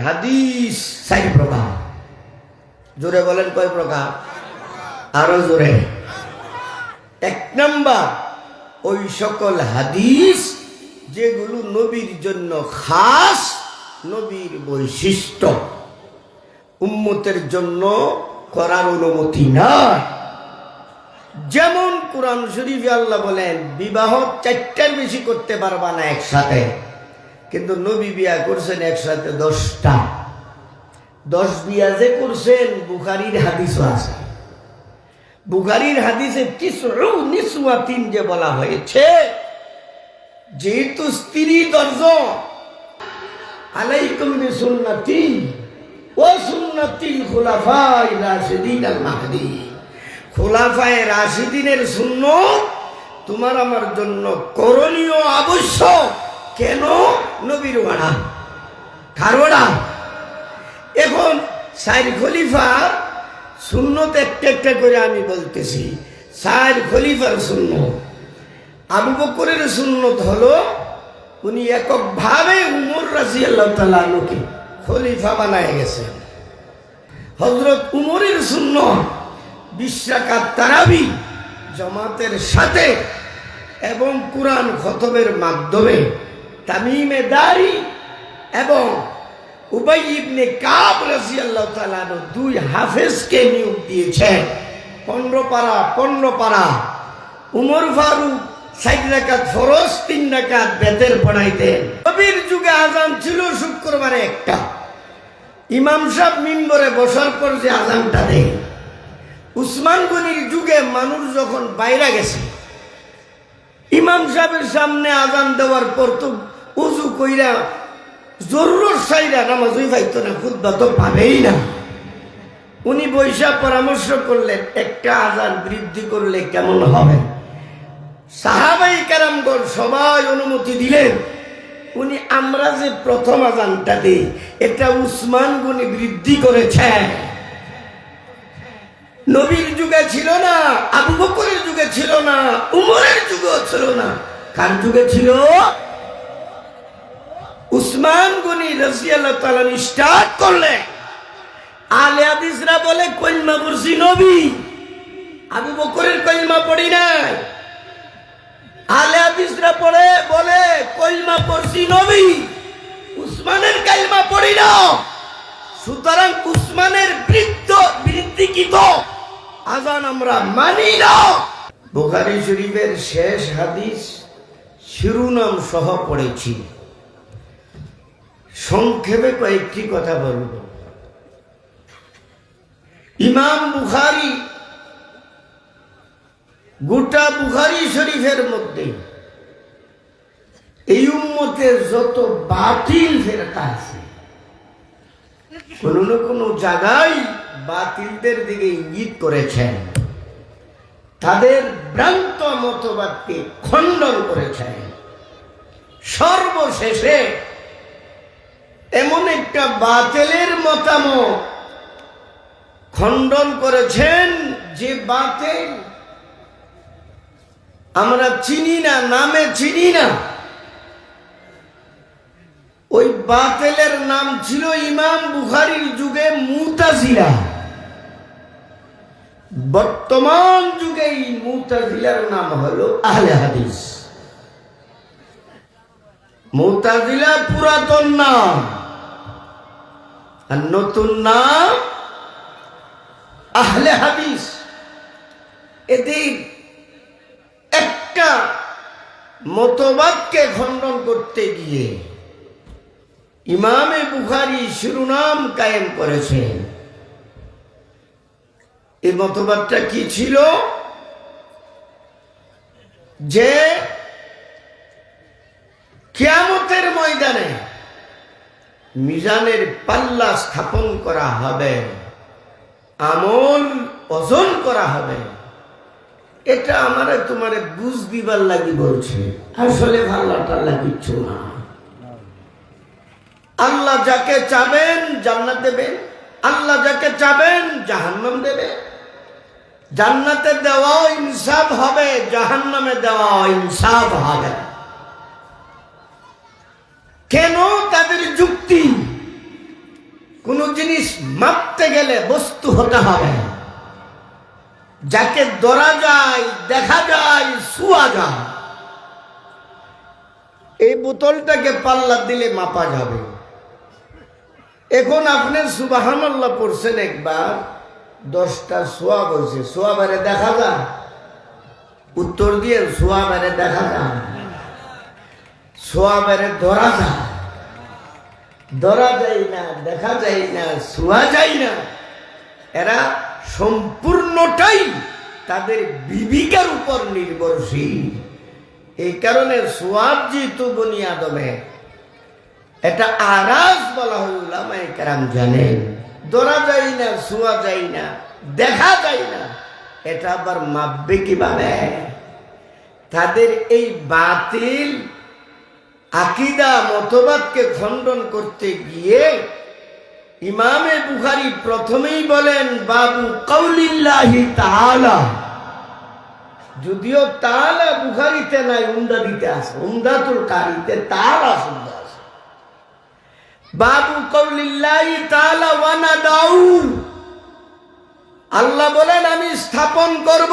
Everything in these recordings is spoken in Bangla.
হাদিস 4 প্রকার। জোরে বলেন কয় প্রকার? আরো জোরে। 1 নাম্বার ওই সকল হাদিস যেগুলো নবীর জন্য খাস, নবীর বৈশিষ্ট্য, উম্মতের জন্য করার অনুমতি নাই। যেমন কোরআন শরীফে আল্লাহ বলেন বিবাহ 4টার বেশি করতে পারবা না একসাথে, কিন্তু নবী বিয়া করছেন একসাথে 10টা। 10 বিয়া যে করছেন বুখারীর হাদিসও আছে। বুখারীর হাদিসে 9 নিসওয়াতিন যে বলা হয়েছে, যেহেতু স্ত্রী 10 জন, আলাইকুম বিসুন্নতি ওয়া সুন্নাতিল খুলাফায়ে রাশিদিন আল মাহদিয়িন। খুলাফায়ে রাশিদিনের সুন্নাত তোমার আমার জন্য করণীয়, আবশ্যক। কেন? নবীর ওয়ানা, কারোরা। এখন 4 খলিফার সুন্নত একটা একটা করে আমি বলতেছি। 4 খলিফার সুন্নত। আবু বকরের সুন্নত হলো উনি এককভাবে উমর রাদিয়াল্লাহু তাআলা আনহুকে খলিফা বানায় গেছেন। হযরত উমরের সুন্নত 20 রাকাত তারাবি জামাতের সাথে এবং কুরআন খতমের মাধ্যমে তামিমে দারি এবং উবাই ইবনে কাব রাদিয়াল্লাহু তাআলা 2 হাফেজকে নিয়োগ দিয়েছেন। 15 পারা। উমর ফারুক 4 রাকাত ফরজ, 3 রাকাত বেতের পড়াইতেন। নবীর যুগে আযান ছিল শুক্রবারে একটা। ইমাম সাহেব মিম্বরে বসার পর যে আযানটা দেয়, উসমান গনির যুগে মানুষ যখন বাইরে গেছে, ইমাম সাহেবের সামনে আযান দেওয়ার পর তো উযু কইরা জরুরত সাইরা নামাজই পাইতো না, খুতবা তো পাবেই না। উনি বৈশা পরামর্শ করলেন একটা আযান বৃদ্ধি করলে কেমন হবে। সাহাবাই কেরামগণ সবাই অনুমতি দিলেন। উনি আমরা যে প্রথম আযানটা দিই এটা উসমান গনি বৃদ্ধি করেছে। নবীর যুগে ছিল না, আবু বকরের যুগে ছিল না, উমরের যুগেও ছিল না। কার যুগে ছিল? উসমান গনি রাদিয়াল্লাহু তাআলা স্টার্ট করলে। আলে হাদিসরা বলে কলমা পড়ছি নবী, আবু বকরের কলমা পড়ি নাই। আলে হাদিসরা পড়ে বলে কলমা পড়ছি নবী, উসমানের কলমা পড়ি না। সুতরাং উসমানের বৃদ্ধিকৃত আযান আমরা মানি না। বুখারী শরীফের শেষ হাদিস শিরোনাম সহ পড়েছি। সংক্ষেপে কয়েকটি কথা বলব। ইমাম বুখারী গোটা বুখারী শরীফের মধ্যে এই উম্মতের যত বাতিল ফেরকা আছে, কোনো না কোনো জায়গায় বাতিলদের দিকে ইঙ্গিত করেছেন, তাদের ভ্রান্ত মতবাদকে খণ্ডন করেছেন। সর্বশেষে এমন একটা বাতিলের মতামত খণ্ডন করেছেন যে বাতিল আমরা চিনি না, নামে চিনি না। ওই বাতিলের নাম ছিল ইমাম বুখারীর যুগে মুতাজিলা। বর্তমান যুগে এই মুতাজিলার নাম হলো আহলে হাদিস। মুতাজিলা পুরাতন নাম, আর নতুন নাম আহলে হাদিস। এদের একটা মতবাদকে খণ্ডন করতে গিয়ে ইমামে বুখারী শিরোনাম কায়েম করেছেন। এই মতবাদটা কি ছিল? যে কিয়ামতের ময়দানে মিজানের পাল্লা স্থাপন করা হবে, আমল ওজন করা হবে। এটা আমারে তোমারে বুঝ দিবার লাগি বলছে, আসলে ভালো টাল্লা কিচ্ছু না। আল্লাহ যাকে চাবেন জান্নাত দেবেন, আল্লাহ যাকে চাবেন জাহান্নাম দেবে। জান্নাতে দেওয়াও ইনসাফ হবে, জাহান্নামে দেওয়াও ইনসাফ হবে। কেন? তাদের যুক্তি কোন জিনিস মাপতে গেলে বস্তু হতে হবে, যাকে ধরা যায়, দেখা যায়, ছুঁয়া যায়। এই বোতলটাকে পাল্লা দিলে মাপা যাবে। এখন আপনি সুবহানাল্লাহ পড়ছেন একবার, 10টা সোয়া বলছে, সোয়া বেড়ে দেখা যায়? উত্তর দিয়ে সোয়া বেড়ে দেখা যায়? সোয়া বেড়ে ধরা যায়? ধরা যায় না, দেখা যায় না, সোয়া যায় না। এরা সম্পূর্ণটাই তাদের বিবেকের উপর নির্ভরশীল। এই কারণে সোয়াব যেহেতু বনি আদমে, এটা আরাজ বলা হয়, উলামায়ে কেরাম জানেন। ধরা যায় না, ছোঁয়া যায় না, দেখা যায় না, এটা আবার মাপবে কিভাবে? তাদের এই বাতিল আকীদা মতবাদকে খণ্ডন করতে গিয়ে ইমামে বুখারী প্রথমেই বলেন বাবু কাউলিল্লাহি তাআলা। যদিও তাআলা বুখারীতে নাই, উমদাদিতে আছে, উমদাতুল কারীতে তাআলা শব্দ আছে। বাবু কাউলিল্লাহি তাআলা ওয়া নাদাউ, আল্লাহ বলেন আমি স্থাপন করব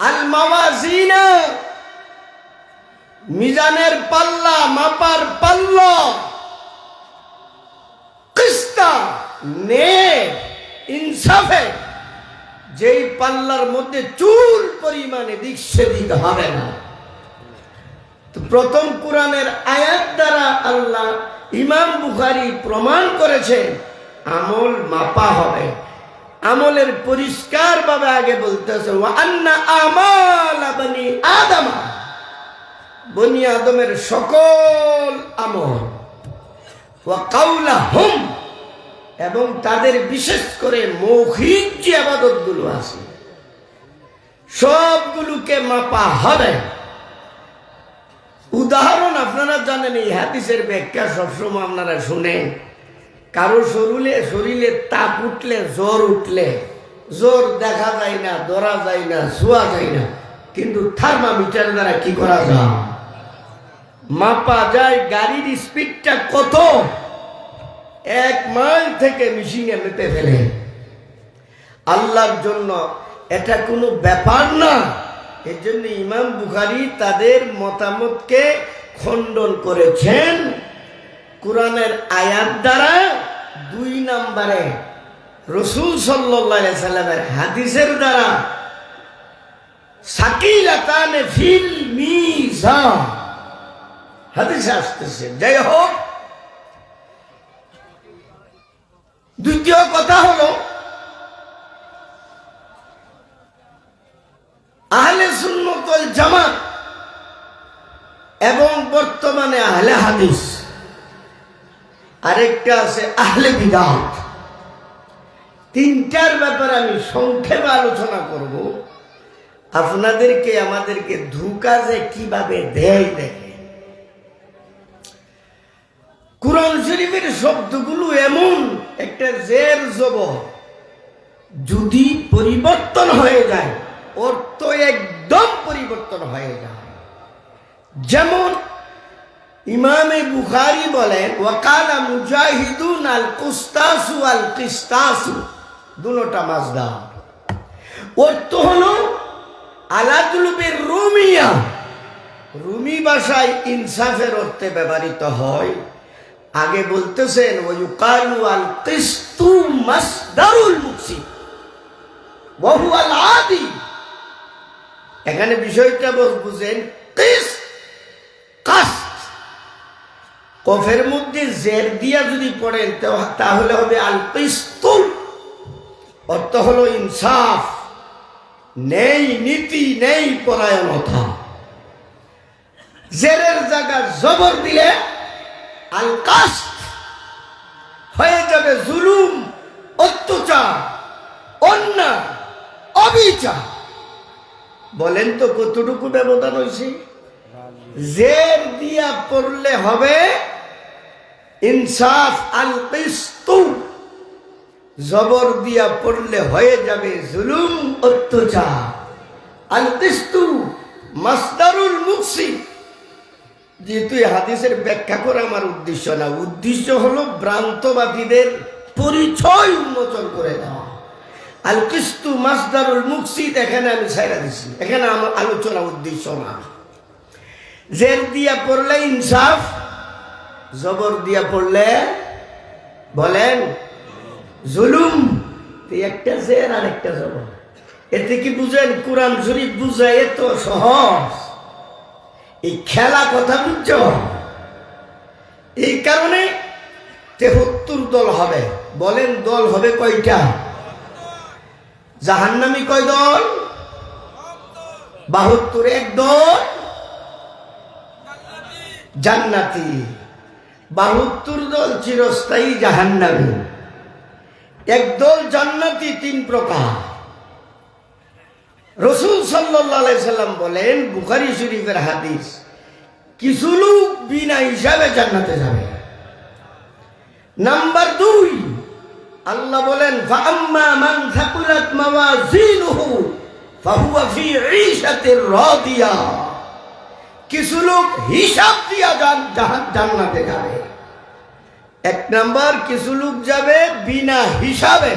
আল মাওয়াজিনা, মিজানের পাল্লা, মাপার পাল্লা, কিসতা, নে ইনসাফে, যেই পাল্লার মধ্যে চুল পরিমাণে দিক সেদিক হবে না। তো প্রথম কোরআনের আয়াত দ্বারা আল্লাহ, ইমাম বুখারী প্রমাণ করেছেন আমল মাপা হবে। আমলের পরিষ্কার ভাবে আগে বলতেছে ওয়া আন্না আমাল বনি আদম, বনি আদমের সকল আমল, ওয়া কাউলাহুম, এবং তাদের বিশেষ করে মৌখিক যে ইবাদতগুলো আছে সবগুলোকে মাপা হবে। উদাহরণ আপনারা জানেন, এই হাদিসের ব্যাখ্যা সবসময় আপনারা শুনেন। কারো শরীরে তাপ উঠলে, জ্বর উঠলে, জ্বর দেখা যায় না, ধরা যায় না, ছোঁয়া যায় না, কিন্তু থার্মামিটার দ্বারা কি করা যায়? মাপা যায়। গাড়ির স্পিডটা কত, 1 মাইল থেকে মেশিনে মেপে ফেলে। আল্লাহর জন্য এটা কোনো ব্যাপার না। এর জন্য ইমাম বুখারী তাদের মতামতকে খণ্ডন করেছেন কোরআনের আয়াত দ্বারা। 2 নম্বরে রাসূল সাল্লাল্লাহু আলাইহি সাল্লামের হাদিসের দ্বারা। সাকিলাতানে ফিল মিজান হাদিসে আসতেছে। যাই হোক, দ্বিতীয় কথা হলো আহলে সুন্নাত ওয়াল জামাত এবং বর্তমানে আহলে হাদিস, আরেকটা আছে আহলে বিদআত। 3টার ব্যাপারে আমি সংক্ষেপে আলোচনা করব। আপনাদেরকে, আমাদেরকে ধোঁকা যে কিভাবে দেয় দেখে। কুরআন শরীফের শব্দগুলো এমন একটা জের জবর, যদি পরিবর্তন হয়ে যায় অর্থ একদম পরিবর্তন হয়ে যায়। যেমন ইমামে বুখারী বলেন ওয়াকালা মুজাহিদুন আল কুস্তাসু আল কিস্তাসু, দুটোটা মাজদার। অর্থ হলো আলাদুলবির রুমিয়া, রুমি ভাষায় ইনসাফের অর্থে ব্যবহৃত হয়। আগে বলতেছেন ওয়ায়ুকালু আল কিস্তু মাসদারুল মুকসিদ ওয়া হুয়া আল আদি। এখানে বিষয়টা বুঝেন, কিস্ত, কাস্ত, কফের মধ্যে জের দিয়া যদি পড়েন তাহলে হবে আল কিস্তু, অর্থ হলো ইনসাফ, নেই নীতি, নেই পরায়ণতা। জেরের জায়গা জবর দিলে আল কাস্ত হয়ে যাবে জুলুম, অত্যাচার, অন্যায়, অবিচার। বলেন তো কতটুকু ব্যবধান হয়েছে? জের দিয়া পড়লে হবে ইনসাফ, আল কিস্তু, জবর দিয়া পড়লে হয়ে যাবে জুলুম, অত্যাচার। আল কিস্তু মাসদারুল মুকসিদ, যেহেতু এই হাদিসের ব্যাখ্যা করা আমার উদ্দেশ্য না, উদ্দেশ্য হলো ভ্রান্তবাদীদের পরিচয় উন্মোচন করে দেওয়া। আল কিস্তু মাসদারুল মুকসিদ এখানে আমি ছাইরা দিছি, এখানে আমার আলোচনা উদ্দেশ্য না। জের দিয়া পড়লে ইনসাফ, জবর দিয়া পড়লে বলেন জুলুম। একটা জের আর একটা জবর, এতে কি বুঝেন কোরআন শরীফ বুঝা এত সহজ? এই খেলা কথা বুঝছ? এই কারণে ৭৩ দল হবে। বলেন দল হবে কয়টা? জাহান্নামী কয় দল? ৭২। এক দল জান্নাতি, ৭২ দল চিরস্থায়ী জাহান্নামী। একদল জান্নাতি ৩ প্রকার। রাসূল সাল্লাল্লাহু আলাইহি সাল্লাম বলেন, বুখারী শরীফের হাদিস, কিছু লোক বিনা হিসাবে জান্নাতে যাবে। নাম্বার 2, আল্লাহ বলেন ফাআম্মা মান থাকুলাত মাওয়াজিনুহু ফাহুয়া ফি ঈশাতির রাদিয়া। কিছু লোক হিসাব দিয়া জান্নাতে যাবে। 1 নাম্বার, কিছু লোক যাবে বিনা হিসাবে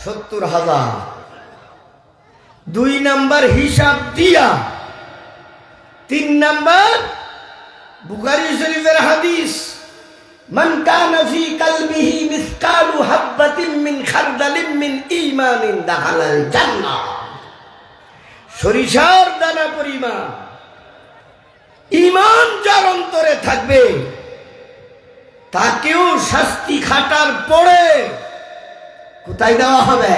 ৭০,০০০। 2 নাম্বার হিসাব দিয়া। 3 নাম্বার বুখারী শরীফের হাদিস, মান কানা ফি কলবিহি মিসকালু হাববাতিন মিন খারদালিন মিন ঈমানিন দাখালাল জান্নাহ। সরিষার দানা পরিমাণ ঈমান যার অন্তরে থাকবে, তাকেও শাস্তি খাটার পরে কোথায় দেওয়া হবে?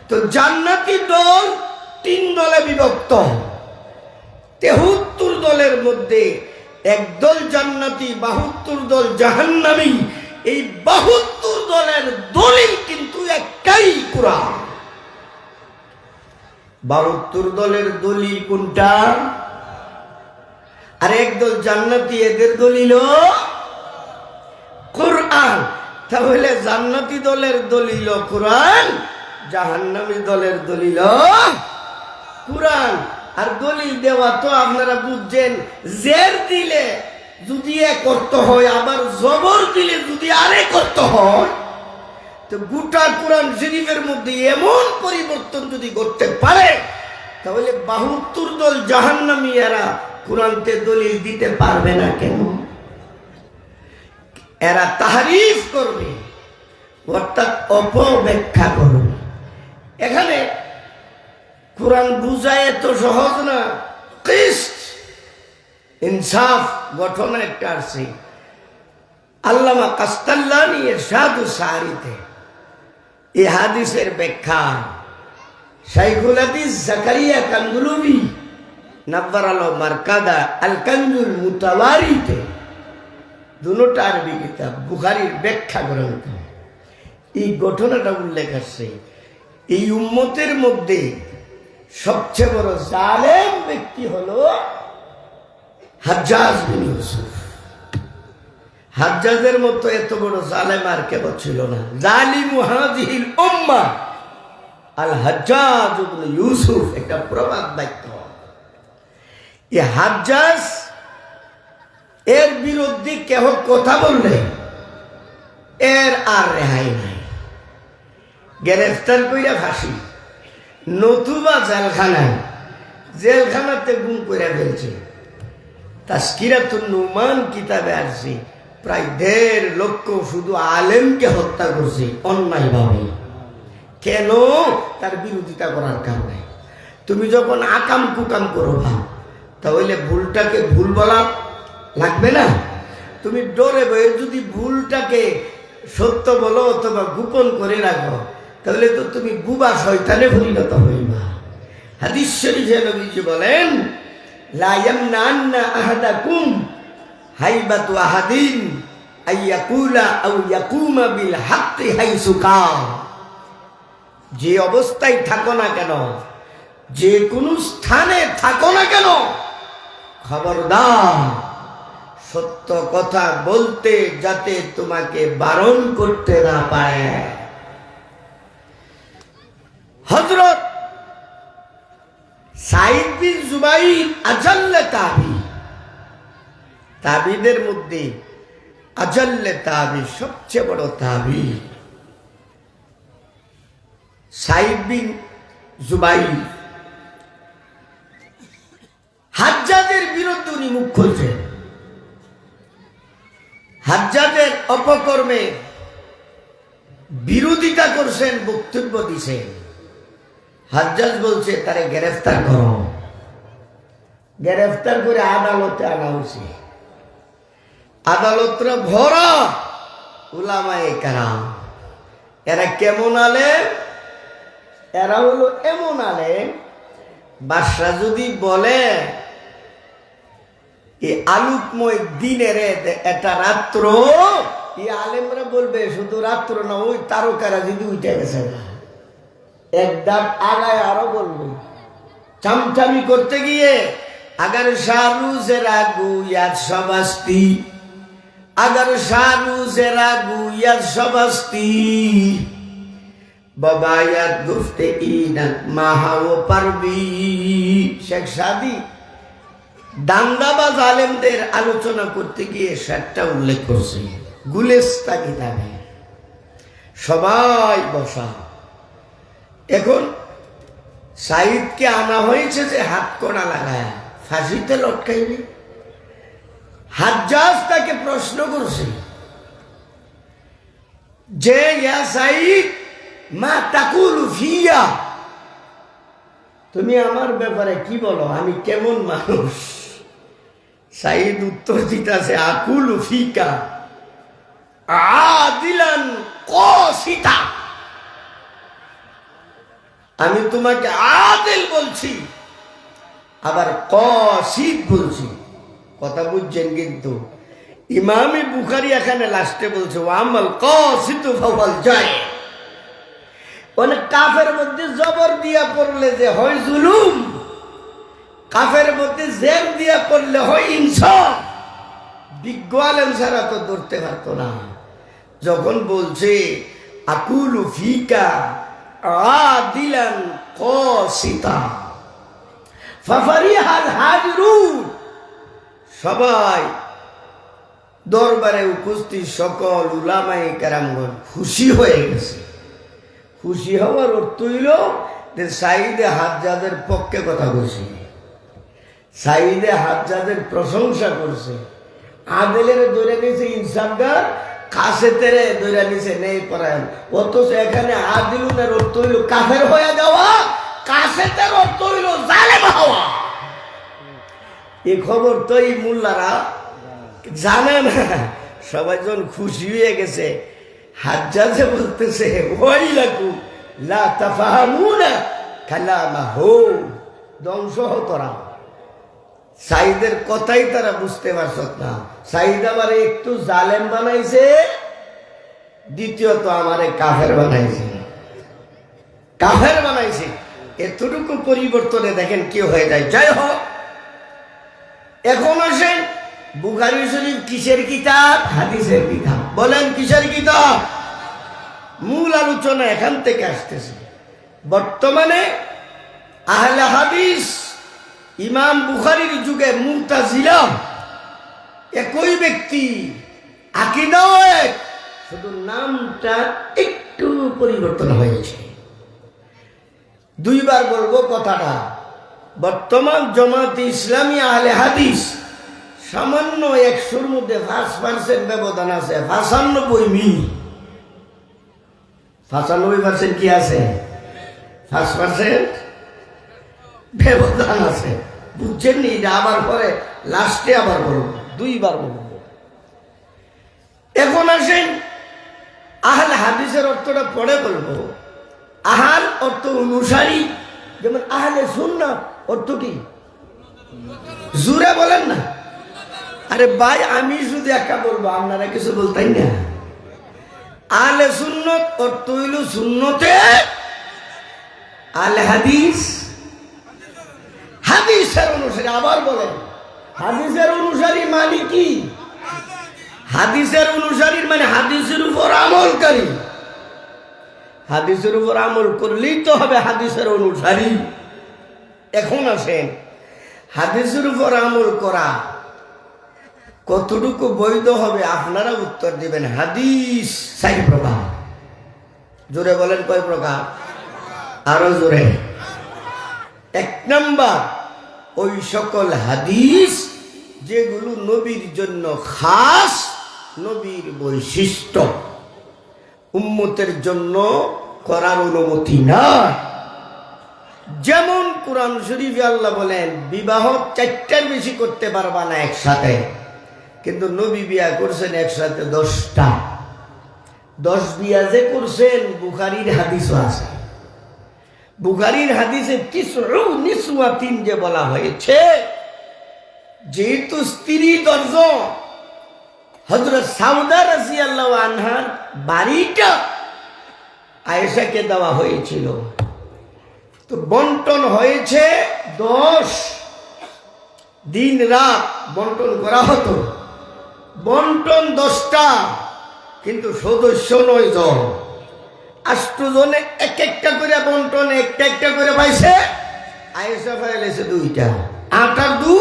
তো জান্নাতি দল 3 দলে বিভক্ত। ৭৩ দলের মধ্যে একদল জান্নাতি, ৭২ দল জাহান্নামী। এই ৭২ দলের দলিল কিন্তু একটাই, কোরআন। ৭২ দলের দলিল কোনটা? আর একদল জান্নাতি, এদের দলিল কোরআন। তাহলে জান্নাতি দলের দলিল কোরআন, জাহান্নামী দলের দলিল কোরআন। আর দলিল দেওয়া তো আপনারা বুঝছেন, জের দিলে যদি এক অর্থ হয়, আবার জবর দিলে যদি আরেক অর্থ হয়, তো গোটা কোরআন শরীফের মধ্যে এমন পরিবর্তন যদি করতে পারে, তাহলে ৭২ দল জাহান্নামী এরা কোরআনতে দলিল দিতে পারবে না কেন? এরা তাহরিফ করবে, অর্থাৎ অপব্যাখ্যা করবে। এখানে কোরআন বুঝায় এত সহজ না। কিস্ত, ইনসাফ ঘটনা একটা আছে। আল্লামা কাস্তাল্লানী ইরশাদুস সারিতে এই হাদিসের ব্যাখ্যা শাইখুল হাদিস জাকারিয়া কান্দুলুবি নাব্বারাল্লাহু মারকাদা আল কানজুল মুতাওয়ারিতে, দুটোটা আরবি কিতাব, বুখারীর ব্যাখ্যা গ্রন্থ, এই ঘটনাটা উল্লেখ আছে। এই উম্মতের মধ্যে সবচেয়ে বড় জালেম ব্যক্তি হলো হাজ্জাজ বিন ইউসুফ। হাজ্জাজের মতো এত বড় জালেম আর কেউ ছিল না। জালিমু হাযিহিল উম্মাহ আল হাজ্জাজ ইবনে ইউসুফ, একটা প্রবাদ বাক্য। এই হাজ্জাজ এর বিরুদ্ধে কেহ কথা বললে এর আর রেহাই নাই। গ্রেফতার কইরা ফাঁসি, নতুবা জেলখানায়, জেলখানাতে গুম করে ফেলছে। তাসকিরাতুন নুমান কিতাবে আসছে, প্রায় ১.৫ লক্ষ শুধু আলেমকে হত্যা করছে অন্যায়ভাবে। কেন? তার বিরোধিতা করার কারণে। তুমি যখন আকাম কুকাম করবা, তাহলে ভুলটাকে ভুল বলা লাগবে না? তুমি ডরে ভয়ে যদি ভুলটাকে সত্য বলো অথবা গোপন করে রাখো, তাহলে তো তুমি বুবা শয়তানে পরিণত হইবা। হাদিস শরীফে নবীজি বলেন, লা ইয়ামনান্না আহাদাকুম হাইবাতু আহাদিন আইয়াকুলা আও ইয়াকুমা বিল হাক্কি হাইসু কান। যে অবস্থায় থাকো না কেন, যে কোনো স্থানে থাকো না কেন, খবরদার সত্য কথা বলতে যাতে তোমাকে বারণ করতে না পারে। হযরত সাঈদ বিন জুবাইর আজাল্লে তাবী, তাবিদের মধ্যে আজাল্লে তাবি, সবচেয়ে বড় তাবি সাইদ বিন জুবাইর। হাজ্জাজের বিরুদ্ধে উনি মুখ খুলছেন, হাজ্জাজের অপকর্মে বিরোধিতা করছেন, বক্তব্য দিছেন। হাজ্জাজ বলছে তারে গ্রেফতার করো। গ্রেফতার করে আদালতে আনা হয়েছে। আদালতরা ভরা উলামায়ে কেরাম। এরা কেমন আলেম? এরা হলো এমন আলেম, বাদশা যদি বলে এই আলোকময় দিনের একটা রাত্র, এই আলেমরা বলবে শুধু রাত্র না, ওই তারকারা যদি উঠে গেছে না, এক ধাপ আগায় আরো বলবে। চামচামি করতে গিয়ে अगर शारू जरा गुयात सबस्ती, अगर शारू जरा गुयात सबस्ती, बबायात गुफ्ते ईनत माहाव परबी। शेख सादी দান্দাবাজ আলেমদের আলোচনা করতে গিয়ে সাতটা উল্লেখ করছে গুলেস্তা কিতাবে। সবাই বসা। এখন সাইদকে আনা হয়েছে যে হাত কড়া লাগায় ফাঁসিতে লটকাইবে। হাজ্জাজ তাকে প্রশ্ন করছে যে ইয়া সাইদ মা তাকুলু ফিয়া, তুমি আমার ব্যাপারে কি বলো, আমি কেমন মানুষ? সাইদ উত্তর দিতেছে আকুলু ফিকা আদিলান কসিতা, আমি তোমাকে আদিল বলছি আবার কসিদ বলছি। কথা বুঝছেন? কিন্তু ইমামে বুখারী এখানে লাস্টে বলছে ওয়ামাল কসিদ ফাওয়াল যায়। অনেক কাফের মধ্যে জবর দিয়া পড়লে যে হয় জুলুম, কাফের মধ্যে জের দিয়া পড়লে হয় ইনসাফ। বিজ্ঞ আলেম ছাড়া তো ধরতে পারতো না। যখন বলছে আকুলু ফিকা আদিলান কসিতা ফাফারিহাল হাজিরুন, সবাই দরবারে উপস্থিত সকল উলামায়ে কেরামগণ খুশি হয়ে গেছে। খুশি হওয়ার অর্থ হইল যে সাইদে হাজ্জাজের পক্ষে কথা বলছে, সাইদে হাজ্জাজের প্রশংসা করছে। আদেলের ধরে নিয়েছে ইনসাফগার, কাসেতের ধরে নিয়েছে নেই পরায়ণ। অথচ এখানে আদিলুনের অর্থ হইল কাফের হয়ে যাওয়া, কাসেতের অর্থ হইল জালেম হওয়া। এই খবর তো এই মোল্লারা জানে না। সবাই যখন খুশি হয়ে গেছে, হাজ্জাজে বলতেছে ওয়াইলাকু লা তাফাহামুনা কালামাহু, ধ্বংস হতরা। সাইদের কথাই তারা বুঝতে পারছ না। সাইদ আমারে একটু জালেম বানাইছে, দ্বিতীয়ত আমারে কাফের বানাইছে। কাফের বানাইছে, এতটুকু পরিবর্তনে দেখেন কি হয়ে যায়। যাই হোক, এখন আসেন বুখারী শরীফ কিসের কিতাব? হাদিসের কিতাব। বলেন কিসের কিতাব? মূল আলোচনা এখান থেকে আসতেছে। বর্তমানে আহলে হাদিস ইমাম বুখারীর যুগে মুতাজিলা একই ব্যক্তি, আকীদাও এক, শুধু নামটা একটু পরিবর্তন হয়েছে। দুইবার বলবো কথাটা। বর্তমান জামাতে ইসলামী আহলে হাদিস সামান্য 100-র মধ্যে 5% ব্যবধান আছে। 95% কি আছে? 5% ব্যবধান আছে। বুঝছেন নি? আবার পরে লাস্টে আবার বলবো, দুইবার বলবো। এখন আসেন আহলে হাদিসের অর্থটা পরে বলবো। আহাল অর্থ অনুসারী, যেমন আহলে সুন্নাত অর্থ কি? জুড়ে বলেন না। আরে ভাই, আমি শুধু একা বলবো, আপনারা কিছু বলতেন না। আহলে সুন্নত অর্থ হইল সুন্নতে, আহলে হাদিস হাদিসের অনুসারী। আবার বলেন হাদিসের অনুসারী মানে কি? হাদিসের অনুসারীর মানে হাদিসের উপর আমলকারী। হাদিসের উপর আমল করলেই তো হবে হাদিসের অনুসারী। এখন আসেন হাদিসের উপর আমল করা কতটুকু বৈধ হবে আপনারা উত্তর দিবেন। হাদিস 4 প্রকার। জোরে বলেন কয় প্রকার? আরো জোরে। 1 নাম্বার, ওই সকল হাদিস যেগুলো নবীর জন্য খাস, নবীর বৈশিষ্ট্য, উম্মতের জন্য করার অনুমতি না। যেমন কোরআন শরীফে আল্লাহ বলেন বিবাহ 4টার বেশি করতে পারবা না একসাথে, কিন্তু নবী বিয়া করছেন একসাথে 10টা। 10 বিয়া যে করছেন বুখারীর হাদিসও আছে। বুখারীর হাদিসে 90 নিসওয়াতিন যে বলা হয়েছে, যেহেতু স্ত্রী 10 জন, হযরত সাউদা রাদিয়াল্লাহু আনহার বাড়িটা আয়েশাকে দেওয়া হয়েছিল, তো বন্টন হয়েছে 10 দিন রাত বন্টন করা হতো। বন্টন 10টা, কিন্তু সদস্য 9 জন। 8 জনে এক একটা করে বন্টন একটা একটা করে পাইছে। আয়েশা পাইছে 2টা। 8 আর 2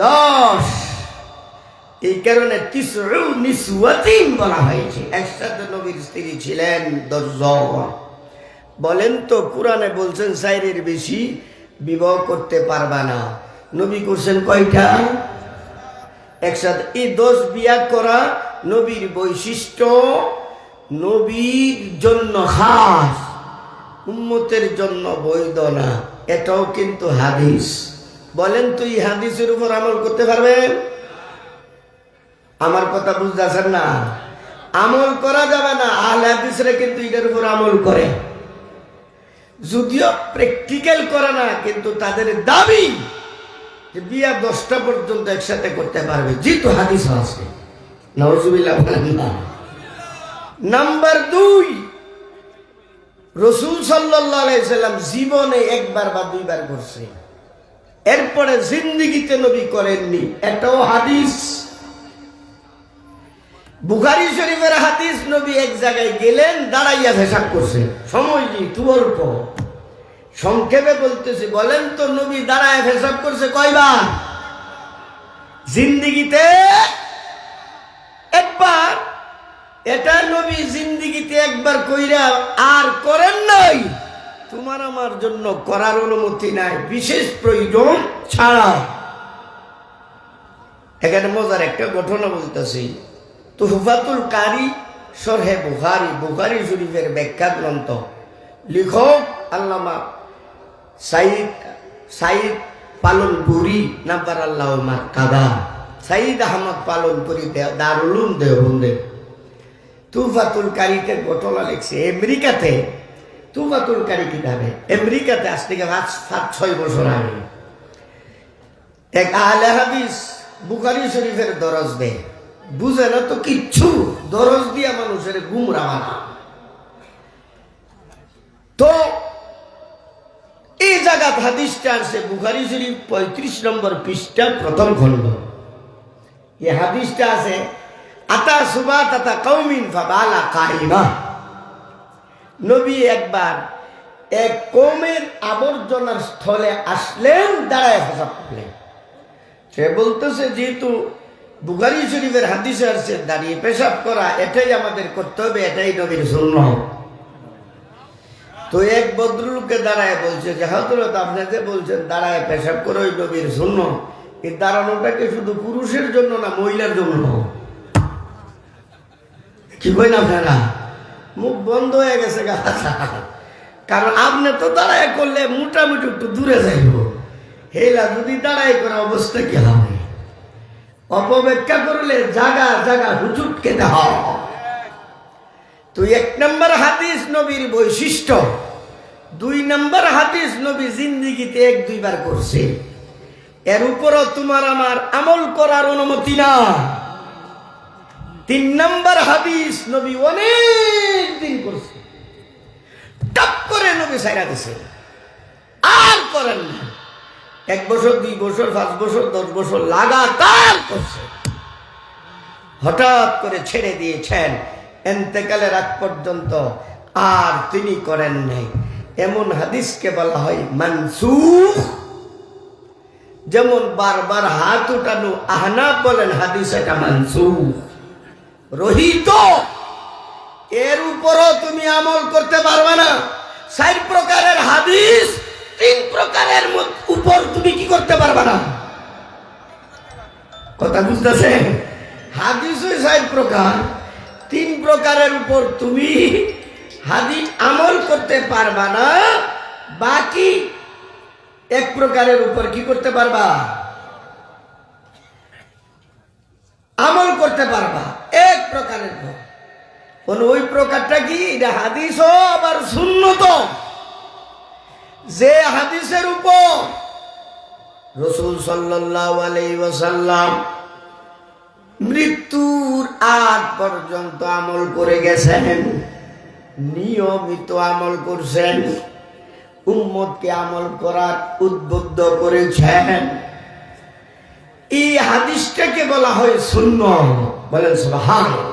10। এই কারণে 90 নিসওয়াতিন বলা হয়েছে। একসাথে নবীর স্ত্রী ছিলেন 10 জন। বলেন তো কোরআনে বলছেন 4-এর বেশি বিবাহ করতে পারবা না, নবী করছেন কয়টা? একসাথে। এই 10 বিয়া করা নবীর বৈশিষ্ট্য, নবীর জন্য খাস, উম্মতের জন্য বৈধ না। এটাও কিন্তু হাদিস। বলেন তো এই হাদিসের উপর আমল করতে পারবেন? আমার কথা বুঝতেছেন না? আমল করা যাবে না। আহলে হাদিসরা কিন্তু এটার উপর আমল করে, যদিও প্র্যাকটিক্যাল করে না, কিন্তু তাদের দাবি যে বিয়া 10টা পর্যন্ত একসাথে করতে পারবে, যেহেতু হাদিস আছে। নাউজুবিল্লাহ। নাম্বার 2, রাসূল সাল্লাল্লাহু আলাইহি সাল্লাম জীবনে 1বার বা 2বার করছে, এরপরে জিন্দেগিতে নবী করেননি। এটাও হাদিস। বুখারী শরীফের হাদিস, নবী এক জায়গায় গেলেন, দাঁড়াইয়া পেশাব করছে। সময় নেই, তু অল্প, সংক্ষেপে বলতেছি। বলেন তো নবী দাঁড়ায় পেশাব করছে কয়বার? জিন্দেগিতে 1বার। এটা নবী জিন্দেগিতে 1বার কইরা আর করেন নাই। তোমার আমার জন্য করার অনুমতি নাই, বিশেষ প্রয়োজন ছাড়া। এখানে মজার একটা ঘটনা বলতেছি। তুহফাতুল কারি শরহে বুখারী, বুখারী শরীফের ব্যাখ্যা গ্রন্থ, লেখক আল্লামা সাইদ পালনপুরি নাব্বারাল্লাহু মারকাদা, সাইদ আহমদ পালনপুরি, দারুল উলুম দেওবন্দে তুহফাতুল কারিতে ঘটনা লিখছে। আমেরিকাতে তুহফাতুল কারি কিতাবে, আমেরিকাতে আজ থেকে 5-6 বছর আগে এক আহলে হাদিস বুখারী শরীফের দরজ দেয়। বুঝে না তো কিচ্ছু, দরজ দিয়া মানুষের গুমরা বানা। তো এই জায়গাত হাদিসটা আছে বুখারী শরীফ 35 নম্বর পৃষ্ঠা 1ম খণ্ড। এই হাদিসটা আছে, আতা সুবাত আতা কওমিন ফাবালা কাইমা। নবী একবার এক কওমের আবর্জনার স্থলে আসলেন, দাঁড়ায় পেশাব করলেন। সে বলতেছে যেহেতু বুখারী শরীফের হাদিসে আছে দাঁড়িয়ে পেশাব করা, এটাই আমাদের করতে হবে, এটাই নবীর সুন্নাত। তো এক ভদ্রলোককে দাঁড়ায় বলছে যে হযরত আপনি যে বলছেন দাঁড়ায় পেশাব করে ওই নবীর সুন্নাত, এই দাঁড়ানোটাকে শুধু পুরুষের জন্য না মহিলার জন্য? কি কইন আপনারা? মুখ বন্ধ হয়ে গেছে গাছা। কারণ আপনি তো দাঁড়ায় করলে মোটামুটি একটু দূরে যাইব, হেলা যদি দাঁড়াই করা অবস্থা কি হবে? অপব্যাখ্যা করলে জাগা জাগা হুচুট খেতে হয়। তো 1 নম্বর হাদিস নবীর বৈশিষ্ট্য, 2 নম্বর হাদিস নবী জিন্দেগিতে 1-2বার করছে, এর উপরও তোমার আমার আমল করার অনুমতি না। 3 নম্বর হাদিস নবী অনেক দিন করছে, টপ করে নবী ছাইরা দিছে, আর করেন না। 1 বছর 2 বছর 5 বছর 10 বছর লাগাতার করছে, হঠাৎ করে ছেড়ে দিয়েছেন ইন্তেকালের আগ পর্যন্ত, আর তিনি করেন নাই। এমন হাদিসকে বলা হয় মানসুখ। যেমন বারবার হাত উঠানো, আহনাফ বলেন হাদিস এটা মানসুখ, রহিত, এর উপরও তুমি আমল করতে পারবে না। 4 প্রকারের হাদিস 3 প্রকারের উপর তুমি কি করতে পারবে না। কথা বুঝতেছে? হাদিস ওই 4 প্রকার, 3 প্রকারের উপর তুমি হাদিস আমল করতে পারবা না, বাকি 1 প্রকারের উপর কি করতে পারবা, আমল করতে পারবা। 1 প্রকারের উপর, ওই প্রকারটা কি? এটা হাদিস আবার সুন্নত। যে হাদিসের উপর রাসূল সাল্লাল্লাহু আলাইহি ওয়াসাল্লাম মৃত্যুর আগ পর্যন্ত আমল করে গেছেন, নিয়মিত আমল করছেন, উম্মতকে আমল করার উদ্বুদ্ধ করেছেন, এই হাদিসটাকে বলা হয় সুন্নত। বলেন সুবহানাল্লাহ।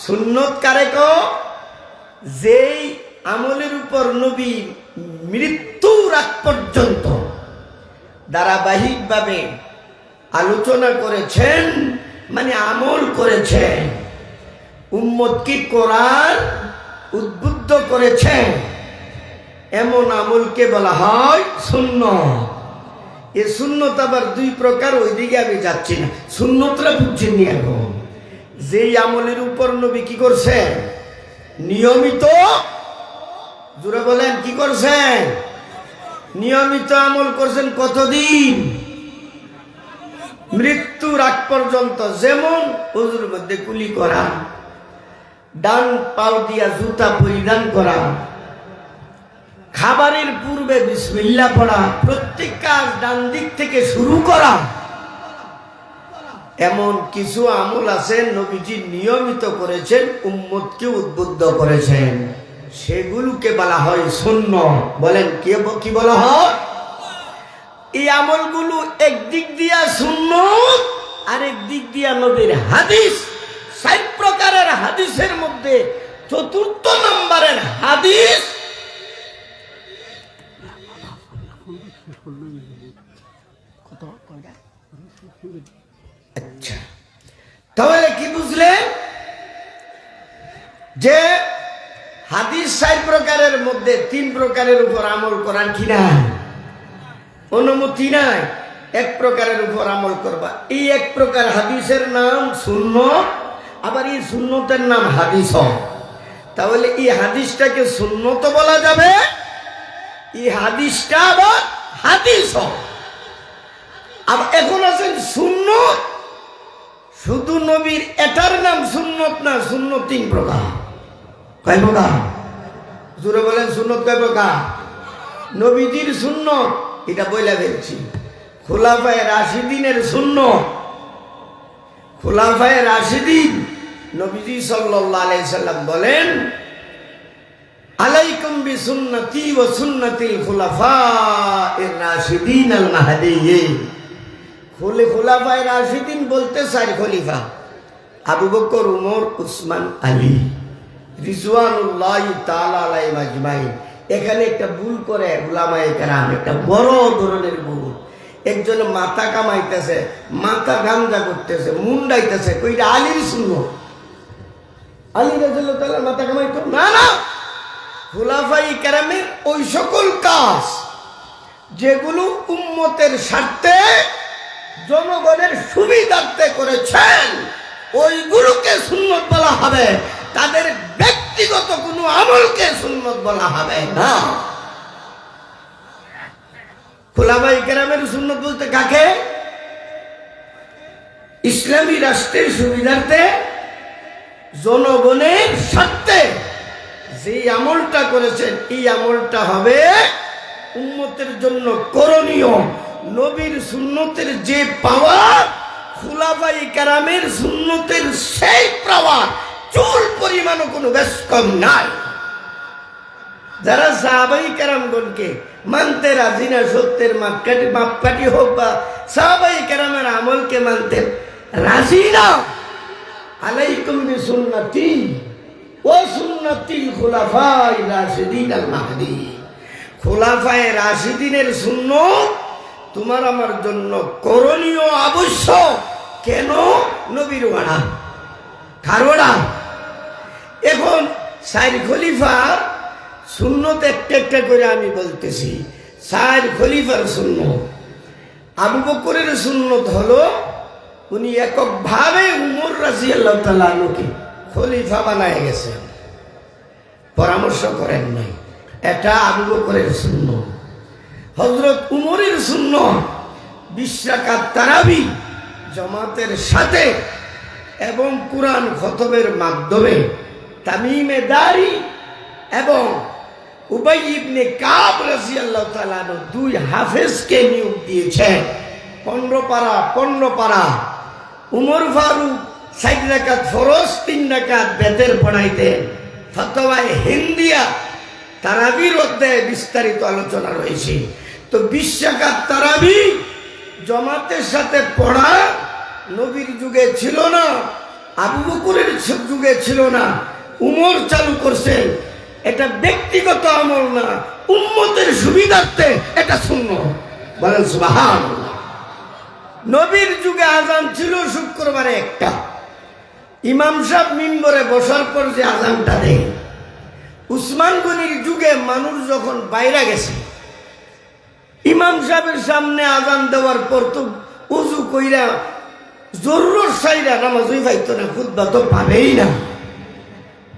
সুন্নত কারে কও? যেই আমলের উপর নবী মৃত্যুর আগ পর্যন্ত ধারাবাহিকভাবে আলোচনা করেছেন, মানে আমল করেছেন, উম্মতকে করার উদ্বুদ্ধ করেছেন, এমন আমলকে বলা হয় সুন্নত। এ সুন্নত আবার 2 প্রকার, ওইদিকে আমি যাচ্ছি না, সুন্নতরা বুঝছেন নি এখন। যেই আমলের উপর নবী কি করছেন? নিয়মিত, জোরে বলেন কি করছেন? নিয়মিত আমল করছেন। কতদিন? মৃত্যুর আগ পর্যন্ত। যেমন ওযুর মধ্যে কুলি করা, ডান পাও দিয়া জুতা পরিধান করা, খাবারের পূর্বে বিসমিল্লাহ পড়া, প্রত্যেক কাজ ডান দিক থেকে শুরু করা, এমন কিছু আমল আছে নবীজি নিয়মিত করেছেন, উম্মতকে উদ্বুদ্ধ করেছেন, সেগুলোকে বলা হয় সুন্নাত। বলেন কি বলা হয়? এই আমলগুলো একদিক দিয়া সুন্নাত, আরেক দিক দিয়া নবীর হাদিস। 4 প্রকারের হাদিসের মধ্যে 4th নম্বরের হাদিস আচ্ছা, তাহলে কি বুঝলে যে হাদিস 4 প্রকারের মধ্যে 3 প্রকারের উপর আমল করার কি নাই, অনুমতি নাই। 1 প্রকারের উপর আমল করবা। এই 1 প্রকার হাদিসের নাম সুন্নত, আবার এই সুন্নতের নাম হাদিস। তাহলে এই হাদিসটাকে সুন্নত বলা যাবে, এই হাদিসটা আবার হাদিস। আবার এখন আছেন সুন্নত, শুধু নবীর এটার নাম সুন্নত না, সুন্নত 3 প্রকার। কয় প্রকার? জোরে বলেন সুন্নত কয় প্রকার? নবীজির সুন্নত এটা বইলা ফেলছি, খুলাফায়ে রাশিদিনের সুন্নত। খুলাফায়ে রাশিদিন, নবীজি সাল্লাল্লাহু আলাইহি সাল্লাম বলেন, আলাইকুম বিসুন্নতি ওয়া সুন্নাতিল খুলাফায়ে রাশিদিন আল মাহদিয়্যিন। খুলাফায়ে রাশিদিন বলতে 4 খলিফা, আবু বকর, উমর, উসমান, আলী রিজওয়ানুল্লাহি তাআলা আলাইহিম আজমাইন। এখানে একটা ভুল করে উলামায়ে কেরাম, একটা বড় ধরনের ভুল। একজন মাথা কামাইতেছে, মাথা গামজা করতেছে, মুন্ডাইতেছে, কইটা আলীর সুন্নাত। আলী রাদিয়াল্লাহু তাআলা মাথা কামাইতো না? না, খুলাফায়ে কেরামের ওই সকল কাজ যেগুলো উম্মতের স্বার্থে, জনগণের সুবিধার্থে করেছেন, ওইগুলোকে সুন্নত বলা হবে। তাদের ব্যক্তিগত কোনো আমলকে সুন্নত বলা হবে না। খুলাফায়ে কেরামের সুন্নত বলতে কাকে? ইসলামী রাষ্ট্রের সুবিধার্থে, জনগণের স্বার্থে যে আমলটা করেছেন, এই আমলটা হবে উম্মতের জন্য করণীয়। নবীর সুন্নতের যে পাওয়ার, খুলাফায়ে কেরামের সুন্নতের সেই পাওয়ার চুল পরিমাণও কোনো বেশ কম নাই। যারা সাহাবায়ে কেরামগণকে মানতে রাজি না, সত্যের মাপকাঠি হোক বা সাহাবায়ে কেরামের আমলকে মানতে রাজি না, আলাইকুম বিসুন্নতি ওয়া সুন্নাতিল খুলাফায়ে রাশিদিন আল মাহদিয়্যিন। খুলাফায়ে রাশিদিনের সুন্নত তোমার আমার জন্য করণীয় আবশ্যক। কেন? নবীর ওয়াড়া খারোড়া। এখন চার খলিফার সুন্নত একটা একটা করে আমি বলতেছি। চার খলিফার সুন্নত। আবু বকরের সুন্নত হলো উনি এককভাবে উমর রাদিয়াল্লাহু তাআলা আনহুকে খলিফা বানায় গেছেন, পরামর্শ করেন নাই। এটা আবু বকরের সুন্নত। হযরত উমরের সুন্নত 20 রাকাত তারাবি জামাতের সাথে এবং কুরআন খতমের মাধ্যমে তামিমে দারি এবং উবাই ইবনে কাব রাদিয়াল্লাহু তাআলা দুই হাফেজকে নিয়োগ দিয়েছেন। 15 পারা। উমর ফারুক 4 রাকাত ফরজ 3 রাকাত বেতের পড়াইতেন। ফতোয়ায়ে হিন্দিয়া তারাবির অধ্যায়ে বিস্তারিত আলোচনা রয়েছে। তো 20 রাকাত তারাবি জামাতের সাথে পড়া নবীর যুগে ছিল না, আবু বকরের যুগে ছিল না, উমর চালু করছেন। এটা ব্যক্তিগত আমল না, উম্মতের সুবিধার্থে এটা সুন্নাত। বলেন সুবহানাল্লাহ। নবীর যুগে আযান ছিল শুক্রবারে একটা। ইমাম সাহেব মিম্বরে বসার পর যে আযানটা দেয়, উসমান গনির যুগে মানুষ যখন বাইরে গেছে, ইমাম সাহেবের সামনে আযান দেওয়ার পর তো ওযু কইরা জরুরত সাইরা নামাজই পাইতো না, খুতবা তো পাবেই না।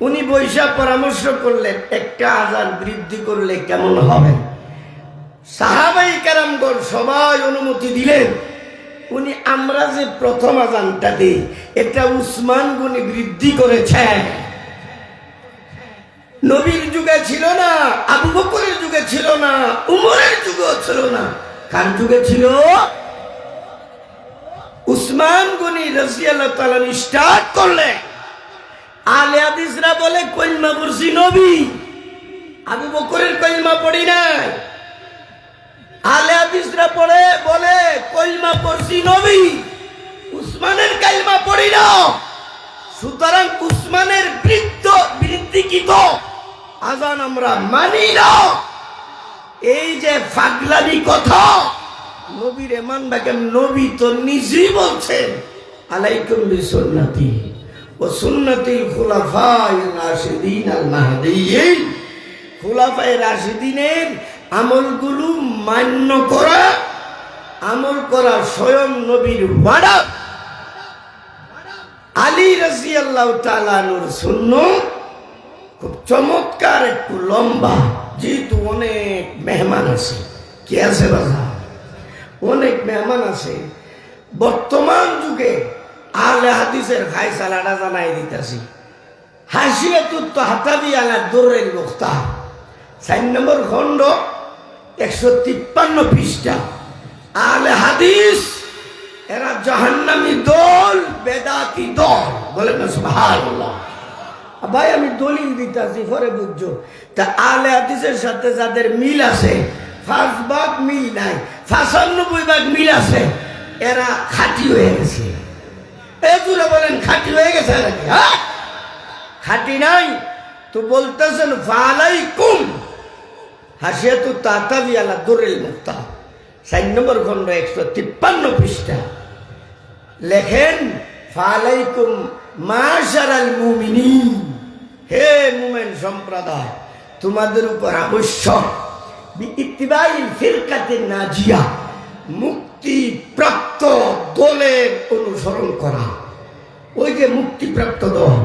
উনি বৈশা পরামর্শ করলেন একটা আযান বৃদ্ধি করলে কেমন হবে। সাহাবাই কেরামগণ সবাই অনুমতি দিলেন। উনি আমরা যে প্রথম আযানটা দিই এটা উসমান গনি বৃদ্ধি করেছে। নবীর যুগে ছিল না, আবু বকরের যুগে ছিল না, উমরের যুগেও ছিল না। কার যুগে ছিল? উসমান গনি রাদিয়াল্লাহু তাআলা স্টার্ট করলেন। আলে হাদিসরা বলে কলমা পড়ছি নবী, আবু বকরের কলমা পড়ি নাই। আলে হাদিসরা পড়ে বলে কলমা পড়ছি নবী, উসমানের কলমা পড়ি না। সুতরাং উসমানের বৃদ্ধিকৃত আযান আমরা মানি না। এই যে পাগলামি কথা, নবীর এমান বাকেম নবী তো নিজেই বলছেন আলাইকুম বিসুন্নতি ও সুন্নতিল খুলাফায়ে রাশিদিন আল মাহদিয়্যিন। খুলাফায়ে রাশিদিনের আমলগুলো মান্য করা, আমল করা স্বয়ং নবীর ওয়াদা। আলী রাদিয়াল্লাহু তাআলা আনহুর সুন্নাত খুব চমৎকার, একটু লম্বা, যেহেতু অনেক মেহমান আছে। কে আছে বাবা? অনেক মেহমান আছে। বর্তমান যুগে আহলে হাদিসের ফায়সালাটা জানাই দিতেছি। হাসিয়াতুত তাহতাবি আলা দুররিল মুখতার 4 নম্বর খণ্ড 153 পৃষ্ঠা। আহলে হাদিস এরা জাহান্নামী দল, বেদাতি দল। বলেন না সুবহানাল্লাহ। ভাই আমি দলিল দিতেছি, পরে বুঝছো। তা আহলে হাদিসের সাথে যাদের মিল আছে 5 ভাগ মিল নাই, 95 ভাগ মিল আছে, এরা খাঁটি হয়ে গেছে। এগুলো বলেন খাঁটি হয়ে গেছে নাকি? হ্যাঁ, খাঁটি নাই তো বলতেছেন ফালাইকুম হাসিয়াতুত তাহতাবি আলা দুররিল মুখতার 4 নম্বর খণ্ড 153 পৃষ্ঠা। লেখেন ফালাইকুম মাশারাল মুমিনিন, হে মুমিন সম্প্রদায়, তোমাদের উপর আবশ্যক বিইত্তিবাইল ফিরকাতিন নাজিয়া, মুক্তিপ্রাপ্ত দলের অনুসরণ করা। ওই যে মুক্তিপ্রাপ্ত দল,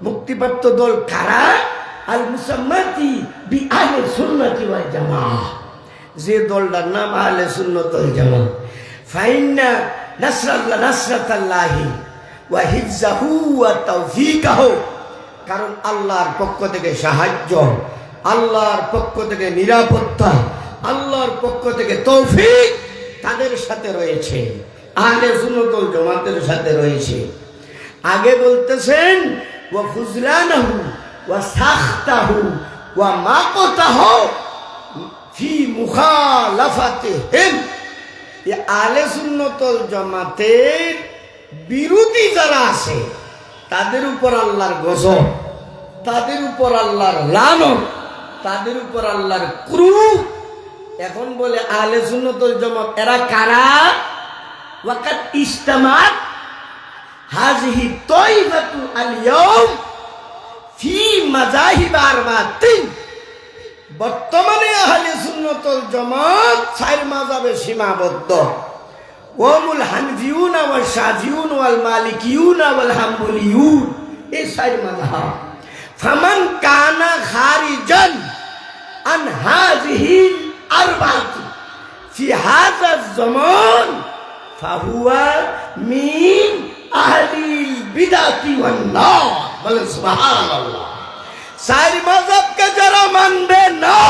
মুক্তিপ্রাপ্ত দল কারা? আল মুসাম্মাতি বি আহলে সুন্নাতি ওয়াল জামাআহ, যে দলটার নাম আহলে সুন্নাত ওয়াল জামাআহ। ফাইন্না নাসরাতাল্লাহি ওয়া হিফজাহু ওয়া তাওফীকাহু, কারণ আল্লাহর পক্ষ থেকে সাহায্য, আল্লাহর পক্ষ থেকে নিরাপত্তা, আল্লাহর পক্ষ থেকে তৌফিক তাদের সাথে রয়েছে, আহলে সুন্নাত ওয়াল জামাতের সাথে রয়েছে। আগে বলতেছেন ওয়া ফুজলানাহু ওয়া সাখতাহু ওয়া মাকতাহু ফি মুখালাফাতিহিম। এই আহলে সুন্নাত ওয়াল জামাতের বিরোধী যারা আছে তাদের উপর আল্লাহর গজব, তাদের উপর আল্লাহর লানত, তাদের উপর আল্লাহর ক্রোধ, এখন বলে আহলে সুন্নাত ওয়াল জামাত এরা কারা? ওয়াকাত ইজতামাত হাযিহি তাইফাতু আল ইয়াউম ফি মাযাহিব আরবাতিন। বর্তমানে আহলে সুন্নাত ওয়াল জামাত চার মাযহাবে সীমাবদ্ধ। ওয়ামুল হানফিয়ুন ওয়াল শাফিয়ুন ওয়াল মালিকিয়ুন ওয়াল হাম্বলিয়ুন, এই চার মাযহাব। ফামান কানা খারিজান আন হাযিহি আরবাত ফি হাযা জামান ফাহুয়া মিন আহলিল বিদআতি ওয়ান নার। বলেন সুবহানাল্লাহ। চার মাযহাবকে যারা মানবে না,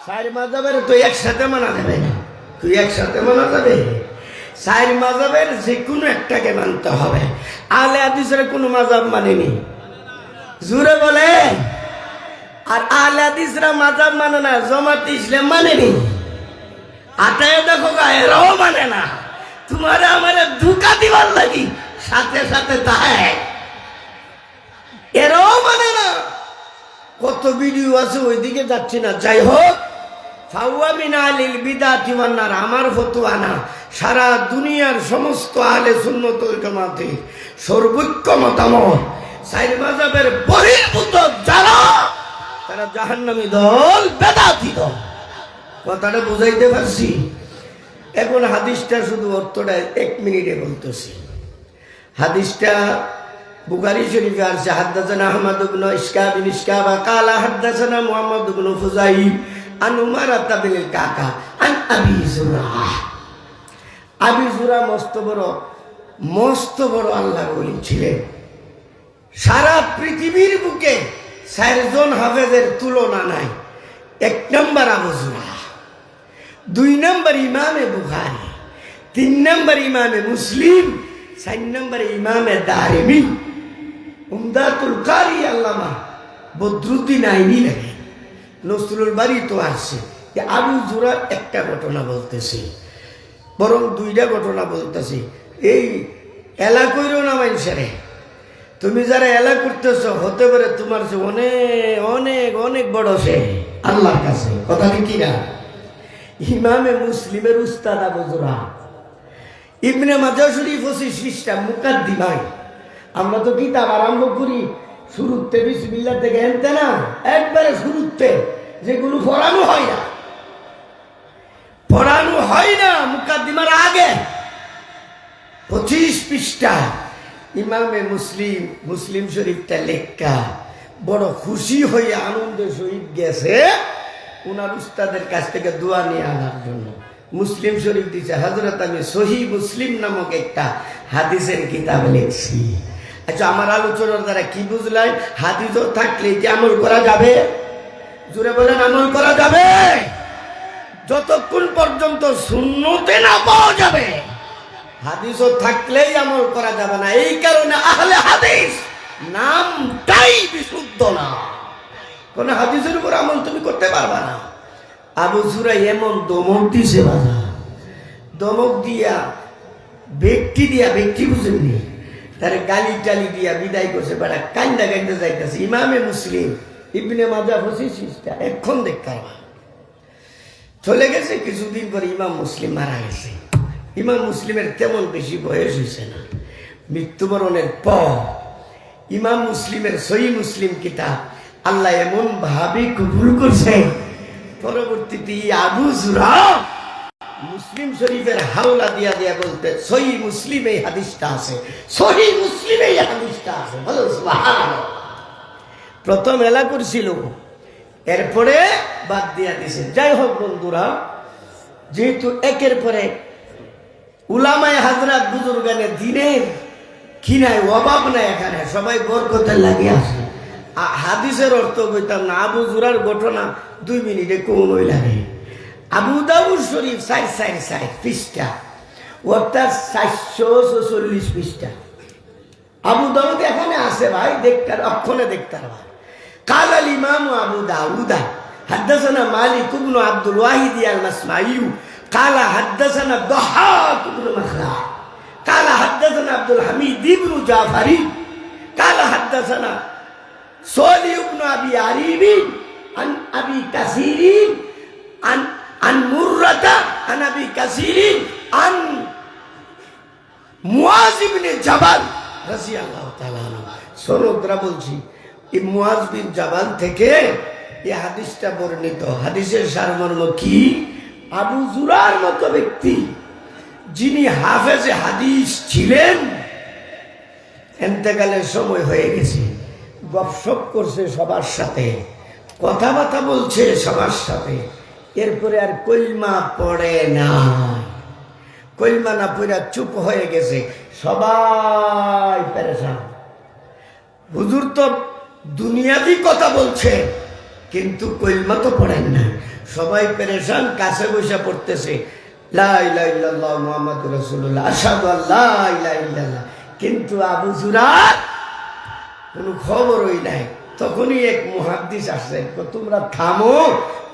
চার মাযহাবের তো একসাথে মানা যাবে না। তুই একসাথে মানা যাবে? চার মাযহাবের যে কোনো একটাকে মানতে হবে। আহলে হাদিসের কোনো মাযহাব মানেনি, জোরে বলে। আর আহলে হাদিসরা মাযহাব মানে না, জামাত ইসলাম মানেনি। আটায় দেখো এরাও মানে না। তোমার আমার ধোঁকা দিবার লাগি সাথে সাথে তাই এরাও মানে না। কত ভিডিও আছে, ওইদিকে যাচ্ছি না। যাই হোক, ফাহুয়া মিন আহলিল বিদআতি ওয়ান নার আমার ফতোয়া না, সারা দুনিয়ার সমস্ত আহলে সুন্নাত ওয়াল জামাতের সর্বোচ্চ মতামত। চার মাযহাবের বহির্ভূত যারা, তারা জাহান্নামী দল, বেদাতি দল। কথাটা বুঝাইতে পারছি? এখন হাদিসটা শুধু অর্থটা 1 মিনিটে বলতেছি। হাদিসটা বুখারী শরীফে আছে। হাদাসানা আহমদ ইবনে ইসকাব বিন ইসকাব ক্বালা হাদাসানা মুহাম্মদ ইবনে ফুযাইল আন উমারাতা বিন কাকা আন আবি যুরা। আবি যুরা মস্ত বড় আল্লাহর ওলি ছিলেন। সারা পৃথিবীর বুকে 4 জন হাফেজের তুলনা নাই। 1 নম্বর আবু যুরা, 2 নম্বর ইমামে বুখারী, 3 নম্বর ইমামে মুসলিম, 4 নম্বর ইমামে দারিমি। উমদাতুল কারি আল্লামা বদরুদ্দিন আইনি লেখেন, নসরুল বারী তো আসছে। আবু যুরার একটা ঘটনা বলতেছি, বরং 2টা ঘটনা বলতেছি। এই এলা কইরো না মানুষেরে, তুমি যারা এলা করতেছ হতে পারে তোমার সে অনেক অনেক অনেক বড় সে আল্লাহর কাছে। কথা কি না? ইমামে মুসলিমের উস্তাদ আবু যুরা। ইবনে মাজাহ শরীফ 25 পৃষ্ঠা মুকাদ্দিমায়। আমরা তো কিতাব আরম্ভ করি শুরুতে বিসমিল্লাহ থেকে, এনতে না একবারে শুরুতে, যেগুলো পড়ানো হয় না মুকাদ্দিমার আগে 25 পৃষ্ঠা ইমামে মুসলিম শরীফটা লেখা। বড় খুশি হয়ে আনন্দের সহিত গেছে উনার উস্তাদের কাছ থেকে দোয়া নিয়ে আনার জন্য। মুসলিম শরীফ দিচ্ছে, হযরত আমি সহিহ মুসলিম নামক একটা হাদিসের কিতাব লিখছি। আচ্ছা, আমার আলোচনার দ্বারা কি বুঝলাই? হাদিসও থাকলে কি আমল করা যাবে? জোরে বলেন, আমল করা যাবে যতক্ষণ পর্যন্ত সুন্নতে না পাওয়া যাবে। হাদিসও থাকলেই আমল করা যাবে না। এই কারণে আহলে হাদিস নামটাই বিশুদ্ধ না। কোন হাদিসের উপর আমল তুমি করতে পারবা না। আবু যুরা এমন দমক দিছে, বাজা দমক দিয়া ব্যক্তি বুঝেননি, তার গালি টালি দিয়া বিদায় করছে। বেড়া কান্দা যাইতেছে। ইমামে মুসলিম, ইবনে মাজাহ 25 পৃষ্ঠা, এখন দেখতে পারবা। চলে গেছে কিছুদিন পরে ইমাম মুসলিম মারা গেছে। ইমাম মুসলিমের তেমন বেশি বয়স হয়েছে না। মৃত্যুবরণের পর ইমাম মুসলিমের সহিহ মুসলিম কিতাব আল্লাহ এমন ভাবে কবুল করছে, পরবর্তীতে আবু যুরা মুসলিম শরীফের হাওলা দিয়া বলতে সহিহ মুসলিমে এই হাদিসটা আছে, সহিহ মুসলিমে এই হাদিসটা আছে। বলো সুবহানাল্লাহ। প্রথম এলা করছিল, এরপরে বাদ দিয়া দিছে। যাই হোক বন্ধুরা, যেহেতু একের পরে উলামায়ে হাজরাত বুজুর্গানে দিনের কি নাই, অভাব নাই, এখানে সবাই বরকতে লাগে আছে। হাদিসের অর্থ কইতাম না। আবু যুরার ঘটনা 2 মিনিটে কোনই লাগে। আবু দাউদ শরীফ 4 পৃষ্ঠা, অর্থাৎ 446 পৃষ্ঠা। আবু দাউদ এখানে আছে ভাই, দেখতার অক্ষণে দেখতার ভাই। قال الإمام أبو داود حدثنا مالك بن عبد الواحد المسمعي قال حدثنا الضحاك بن مخلع قال حدثنا عبد الحميد بن جعفر قال حدثنا صالح بن أبي عريب عن أبي كثير আন মুররাতা আন আবি কাসিরিন আন মুআজ ইবনে জাবাল রাদিয়াল্লাহু তাআলা আনহু। সনদরা বলছি এই মুআজ বিন জাবাল থেকে এই হাদিসটা বর্ণিত। হাদিসের সারমর্ম কি? আবু জুরার মতো ব্যক্তি যিনি হাফেজে হাদিস ছিলেন, ইন্তেকালের সময় হয়ে গেছে, গপসপ করছে সবার সাথে, কথাবার্তা বলছে সবার সাথে, এরপরে আর কলমা পড়ে না। কলমা না পড়ে চুপ হয়ে গেছে, সবাই পেরেশান। হুজুর তো দুনিয়াবি কথা বলছে কিন্তু কলমা তো পড়েন না, সবাই পেরেশান, কাছে বসে পড়তেছে লা ইলাহা ইল্লাল্লাহ মুহাম্মাদুর রাসূলুল্লাহ আশহাদু আল্লা ইলাহা ইল্লাল্লাহ, কিন্তু আবু জুরার কোনো খবরই নাই। তখনই এক মুহাদ্দিস আসছে, তোমরা থামো,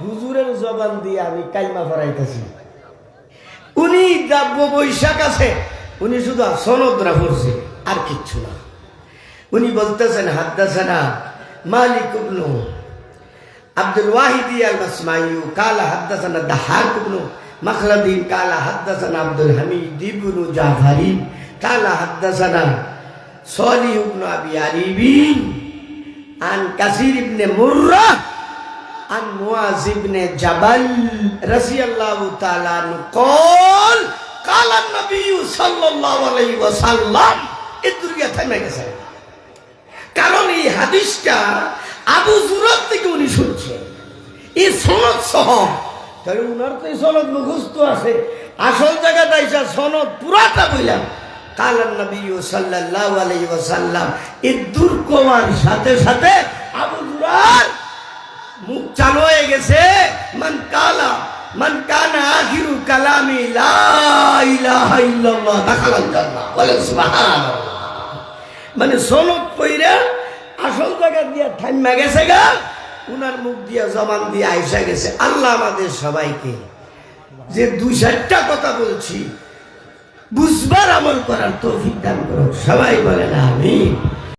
হুজুরের জবান দিয়ে আমি কালিমা পড়াইতেছি। উনি বৈশাখ আছে, উনি শুধু সনদরা পড়ছে আর কিচ্ছু না। উনি বলতেছেন হাদ্দাসানা মালিক ইবনে আব্দুল ওয়াহিদ আল-মাসমাই কালা হাদ্দাসানা দাহাক ইবনে মাখলাদি কালা হাদ্দাসানা আব্দুল হামিদ ইবনে জাফরি কালা হাদ্দাসানা সালিহ ইবনে আবি আরিবিন আন কাসির ইবনে মুররা আন মুআজ ইবনে জাবাল রাদিয়াল্লাহু তাআলা আনহু قال قال النبي صلى الله عليه وسلم। এই দুর্গা থামে গেছে, কারণ এই হাদিসটা আবু জুরার থেকে উনি শুনছে, এই সনদ সহ। তাহলে উনার তো এই সনদ মুখস্থ আছে, আসল জায়গাটা এসে সনদ পুরাটা বললাম। কালান নবী সাল্লাল্লাহু আলাইহি ওয়াসাল্লাম, এই দূর কমার সাথে সাথে আবু জুরার মুখ চালু হয়ে গেছে, মান কানা আখিরু কালামি লা ইলাহা ইল্লাল্লাহ দাখালাল জান্নাহ বলে সুবহানাল্লাহ। মানে সনদ পইরা আসল জায়গা দিয়া থাইমা গেছে গা, উনার মুখ দিয়া জবান দিয়ে আইসা গেছে। আল্লাহ আমাদের সবাইকে যে দুই চারটা কথা বলছি বুঝবার আমল করার তৌফিক দান করুন, সবাই বলেন আমিন।